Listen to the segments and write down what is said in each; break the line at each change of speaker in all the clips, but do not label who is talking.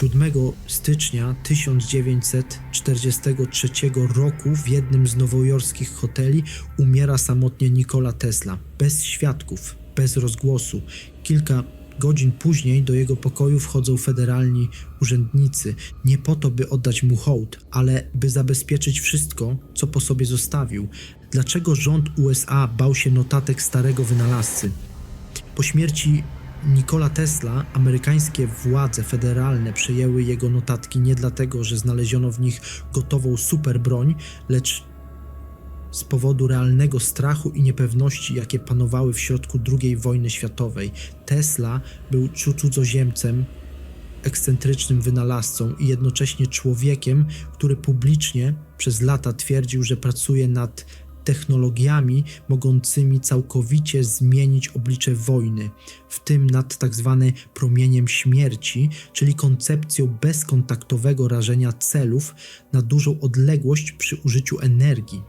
7 stycznia 1943 roku w jednym z nowojorskich hoteli umiera samotnie Nikola Tesla, bez świadków, bez rozgłosu. Kilka godzin później do jego pokoju wchodzą federalni urzędnicy, nie po to, by oddać mu hołd, ale by zabezpieczyć wszystko, co po sobie zostawił. Dlaczego rząd USA bał się notatek starego wynalazcy? Po śmierci Nikola Tesla amerykańskie władze federalne przejęły jego notatki nie dlatego, że znaleziono w nich gotową superbroń, lecz z powodu realnego strachu i niepewności, jakie panowały w środku II wojny światowej. Tesla był cudzoziemcem, ekscentrycznym wynalazcą i jednocześnie człowiekiem, który publicznie przez lata twierdził, że pracuje nad technologiami mogącymi całkowicie zmienić oblicze wojny, w tym nad tzw. promieniem śmierci, czyli koncepcją bezkontaktowego rażenia celów na dużą odległość przy użyciu energii.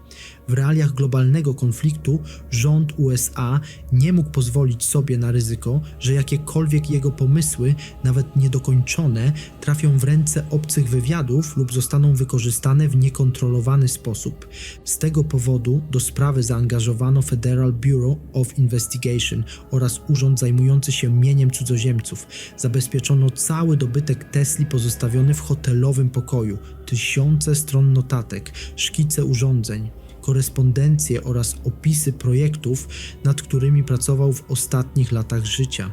W realiach globalnego konfliktu rząd USA nie mógł pozwolić sobie na ryzyko, że jakiekolwiek jego pomysły, nawet niedokończone, trafią w ręce obcych wywiadów lub zostaną wykorzystane w niekontrolowany sposób. Z tego powodu do sprawy zaangażowano Federal Bureau of Investigation oraz urząd zajmujący się mieniem cudzoziemców. Zabezpieczono cały dobytek Tesli pozostawiony w hotelowym pokoju, tysiące stron notatek, szkice urządzeń, korespondencje oraz opisy projektów, nad którymi pracował w ostatnich latach życia.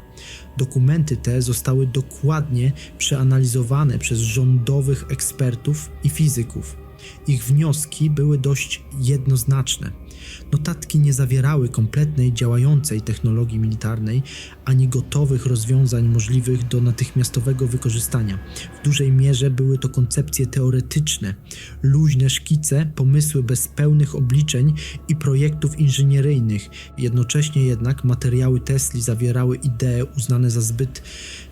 Dokumenty te zostały dokładnie przeanalizowane przez rządowych ekspertów i fizyków. Ich wnioski były dość jednoznaczne. Notatki nie zawierały kompletnej, działającej technologii militarnej, ani gotowych rozwiązań możliwych do natychmiastowego wykorzystania. W dużej mierze były to koncepcje teoretyczne, luźne szkice, pomysły bez pełnych obliczeń i projektów inżynieryjnych. Jednocześnie jednak materiały Tesli zawierały idee uznane za zbyt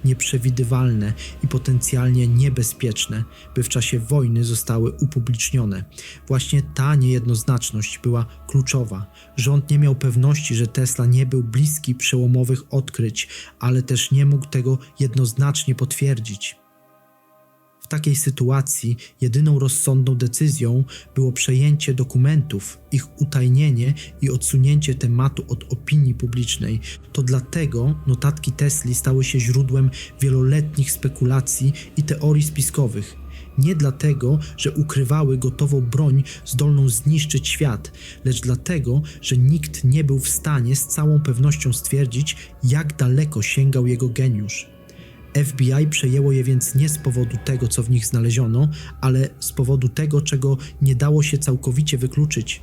nieprzewidywalne i potencjalnie niebezpieczne, by w czasie wojny zostały upublicznione. Właśnie ta niejednoznaczność była kluczowa. Rząd nie miał pewności, że Tesla nie był bliski przełomowych odkryć, ale też nie mógł tego jednoznacznie potwierdzić. W takiej sytuacji jedyną rozsądną decyzją było przejęcie dokumentów, ich utajnienie i odsunięcie tematu od opinii publicznej. To dlatego notatki Tesli stały się źródłem wieloletnich spekulacji i teorii spiskowych. Nie dlatego, że ukrywały gotową broń zdolną zniszczyć świat, lecz dlatego, że nikt nie był w stanie z całą pewnością stwierdzić, jak daleko sięgał jego geniusz. FBI przejęło je więc nie z powodu tego, co w nich znaleziono, ale z powodu tego, czego nie dało się całkowicie wykluczyć.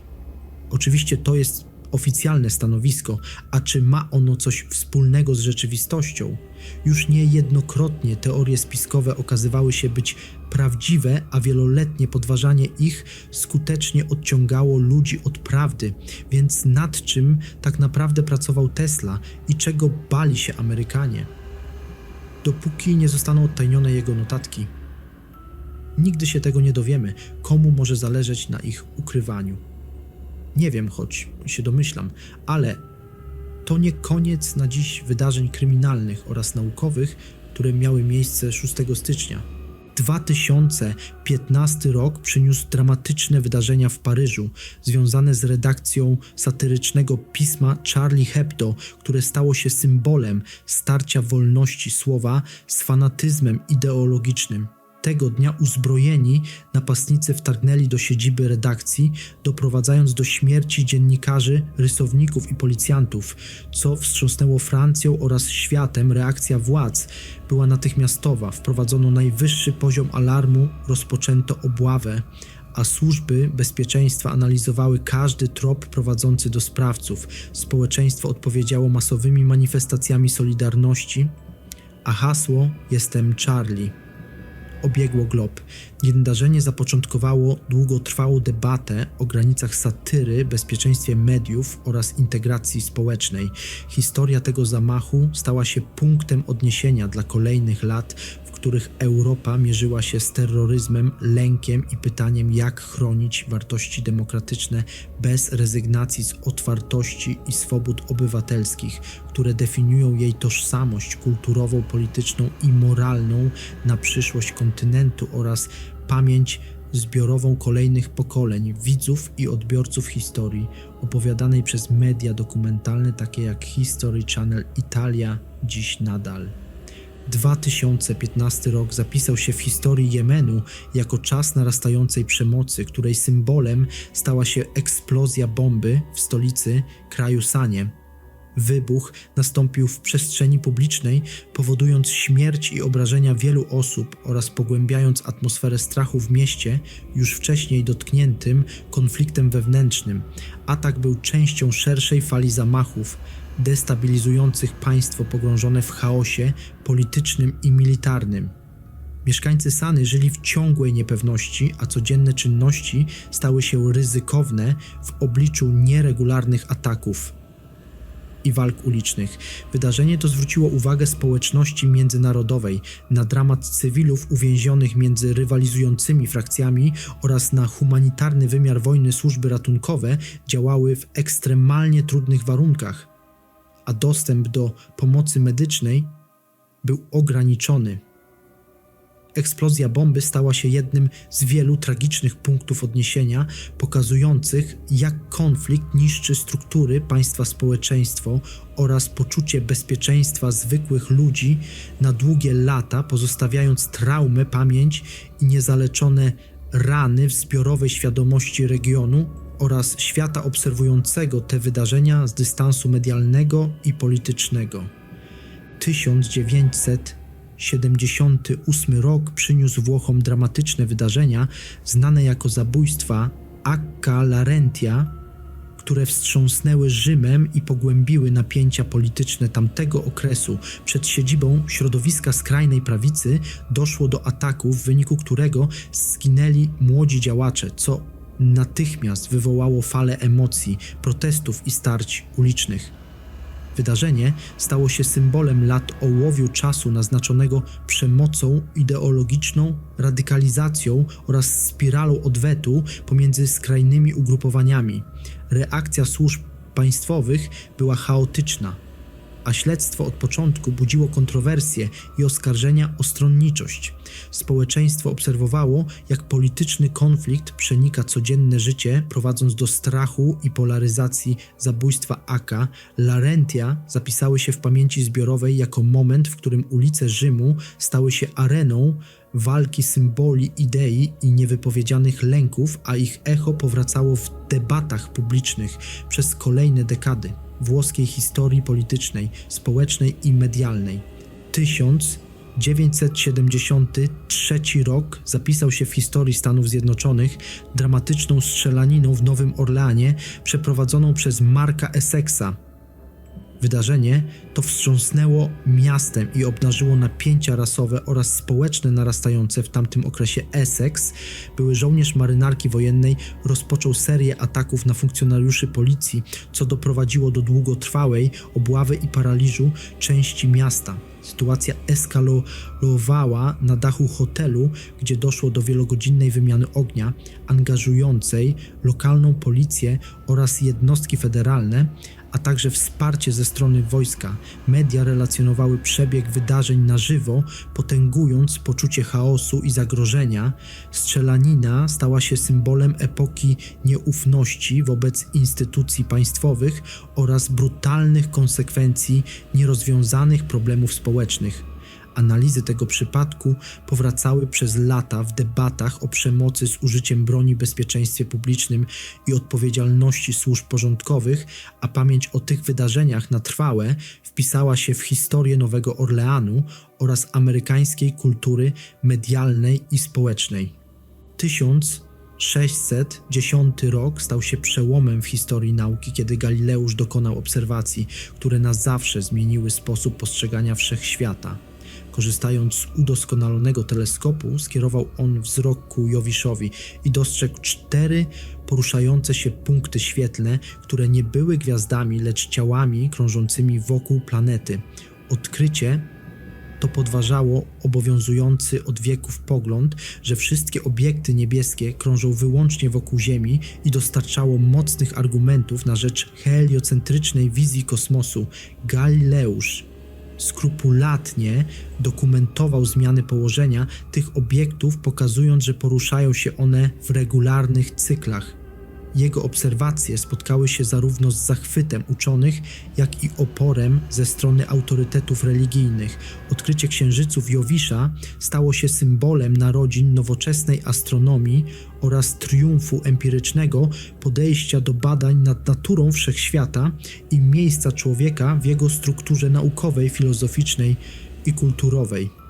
Oczywiście to jest oficjalne stanowisko, a czy ma ono coś wspólnego z rzeczywistością? Już niejednokrotnie teorie spiskowe okazywały się być prawdziwe, a wieloletnie podważanie ich skutecznie odciągało ludzi od prawdy. Więc nad czym tak naprawdę pracował Tesla i czego bali się Amerykanie? Dopóki nie zostaną odtajnione jego notatki, nigdy się tego nie dowiemy, komu może zależeć na ich ukrywaniu. Nie wiem, choć się domyślam, ale to nie koniec na dziś wydarzeń kryminalnych oraz naukowych, które miały miejsce 6 stycznia. 2015 rok przyniósł dramatyczne wydarzenia w Paryżu, związane z redakcją satyrycznego pisma Charlie Hebdo, które stało się symbolem starcia wolności słowa z fanatyzmem ideologicznym. Tego dnia uzbrojeni napastnicy wtargnęli do siedziby redakcji, doprowadzając do śmierci dziennikarzy, rysowników i policjantów, co wstrząsnęło Francją oraz światem. Reakcja władz była natychmiastowa, wprowadzono najwyższy poziom alarmu, rozpoczęto obławę, a służby bezpieczeństwa analizowały każdy trop prowadzący do sprawców. Społeczeństwo odpowiedziało masowymi manifestacjami solidarności, a hasło „Jestem Charlie” obiegło glob. Wydarzenie zapoczątkowało długotrwałą debatę o granicach satyry, bezpieczeństwie mediów oraz integracji społecznej. Historia tego zamachu stała się punktem odniesienia dla kolejnych lat, w których Europa mierzyła się z terroryzmem, lękiem i pytaniem, jak chronić wartości demokratyczne bez rezygnacji z otwartości i swobód obywatelskich, które definiują jej tożsamość kulturową, polityczną i moralną na przyszłość kontynentu oraz pamięć zbiorową kolejnych pokoleń, widzów i odbiorców historii, opowiadanej przez media dokumentalne takie jak History Channel Italia, dziś nadal. 2015 rok zapisał się w historii Jemenu jako czas narastającej przemocy, której symbolem stała się eksplozja bomby w stolicy kraju Sanie. Wybuch nastąpił w przestrzeni publicznej, powodując śmierć i obrażenia wielu osób oraz pogłębiając atmosferę strachu w mieście, już wcześniej dotkniętym konfliktem wewnętrznym. Atak był częścią szerszej fali zamachów, destabilizujących państwo pogrążone w chaosie politycznym i militarnym. Mieszkańcy Sany żyli w ciągłej niepewności, a codzienne czynności stały się ryzykowne w obliczu nieregularnych ataków i walk ulicznych. Wydarzenie to zwróciło uwagę społeczności międzynarodowej na dramat cywilów uwięzionych między rywalizującymi frakcjami oraz na humanitarny wymiar wojny. Służby ratunkowe działały w ekstremalnie trudnych warunkach, a dostęp do pomocy medycznej był ograniczony. Eksplozja bomby stała się jednym z wielu tragicznych punktów odniesienia, pokazujących, jak konflikt niszczy struktury państwa, społeczeństwo oraz poczucie bezpieczeństwa zwykłych ludzi na długie lata, pozostawiając traumę, pamięć i niezaleczone rany w zbiorowej świadomości regionu oraz świata obserwującego te wydarzenia z dystansu medialnego i politycznego. 1978 rok przyniósł Włochom dramatyczne wydarzenia znane jako zabójstwa Acca Larentia, które wstrząsnęły Rzymem i pogłębiły napięcia polityczne tamtego okresu. Przed siedzibą środowiska skrajnej prawicy doszło do ataku, w wyniku którego zginęli młodzi działacze, co natychmiast wywołało falę emocji, protestów i starć ulicznych. Wydarzenie stało się symbolem lat ołowiu czasu naznaczonego przemocą ideologiczną, radykalizacją oraz spiralą odwetu pomiędzy skrajnymi ugrupowaniami. Reakcja służb państwowych była chaotyczna, a śledztwo od początku budziło kontrowersje i oskarżenia o stronniczość. Społeczeństwo obserwowało, jak polityczny konflikt przenika codzienne życie, prowadząc do strachu i polaryzacji. Zabójstwa Acca Larentia zapisały się w pamięci zbiorowej jako moment, w którym ulice Rzymu stały się areną walki symboli, idei i niewypowiedzianych lęków, a ich echo powracało w debatach publicznych przez kolejne dekady włoskiej historii politycznej, społecznej i medialnej. 1973 rok zapisał się w historii Stanów Zjednoczonych dramatyczną strzelaniną w Nowym Orleanie przeprowadzoną przez Marka Essexa. Wydarzenie to wstrząsnęło miastem i obnażyło napięcia rasowe oraz społeczne narastające w tamtym okresie. Essex, były żołnierz marynarki wojennej, rozpoczął serię ataków na funkcjonariuszy policji, co doprowadziło do długotrwałej obławy i paraliżu części miasta. Sytuacja eskalowała na dachu hotelu, gdzie doszło do wielogodzinnej wymiany ognia, angażującej lokalną policję oraz jednostki federalne, a także wsparcie ze strony wojska. Media relacjonowały przebieg wydarzeń na żywo, potęgując poczucie chaosu i zagrożenia. Strzelanina stała się symbolem epoki nieufności wobec instytucji państwowych oraz brutalnych konsekwencji nierozwiązanych problemów społecznych. Analizy tego przypadku powracały przez lata w debatach o przemocy z użyciem broni, bezpieczeństwie publicznym i odpowiedzialności służb porządkowych, a pamięć o tych wydarzeniach na trwałe wpisała się w historię Nowego Orleanu oraz amerykańskiej kultury medialnej i społecznej. 1610 rok stał się przełomem w historii nauki, kiedy Galileusz dokonał obserwacji, które na zawsze zmieniły sposób postrzegania wszechświata. Korzystając z udoskonalonego teleskopu, skierował on wzrok ku Jowiszowi i dostrzegł 4 poruszające się punkty świetlne, które nie były gwiazdami, lecz ciałami krążącymi wokół planety. Odkrycie To podważało obowiązujący od wieków pogląd, że wszystkie obiekty niebieskie krążą wyłącznie wokół Ziemi i dostarczało mocnych argumentów na rzecz heliocentrycznej wizji kosmosu. Galileusz skrupulatnie dokumentował zmiany położenia tych obiektów, pokazując, że poruszają się one w regularnych cyklach. Jego obserwacje spotkały się zarówno z zachwytem uczonych, jak i oporem ze strony autorytetów religijnych. Odkrycie księżyców Jowisza stało się symbolem narodzin nowoczesnej astronomii oraz triumfu empirycznego podejścia do badań nad naturą wszechświata i miejsca człowieka w jego strukturze naukowej, filozoficznej i kulturowej.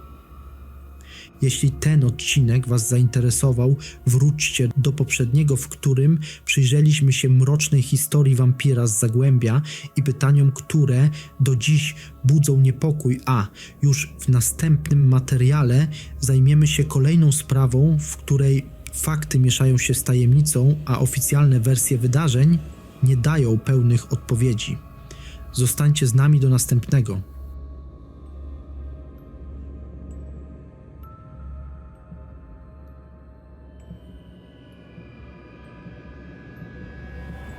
Jeśli ten odcinek Was zainteresował, wróćcie do poprzedniego, w którym przyjrzeliśmy się mrocznej historii wampira z Zagłębia i pytaniom, które do dziś budzą niepokój, a już w następnym materiale zajmiemy się kolejną sprawą, w której fakty mieszają się z tajemnicą, a oficjalne wersje wydarzeń nie dają pełnych odpowiedzi. Zostańcie z nami do następnego.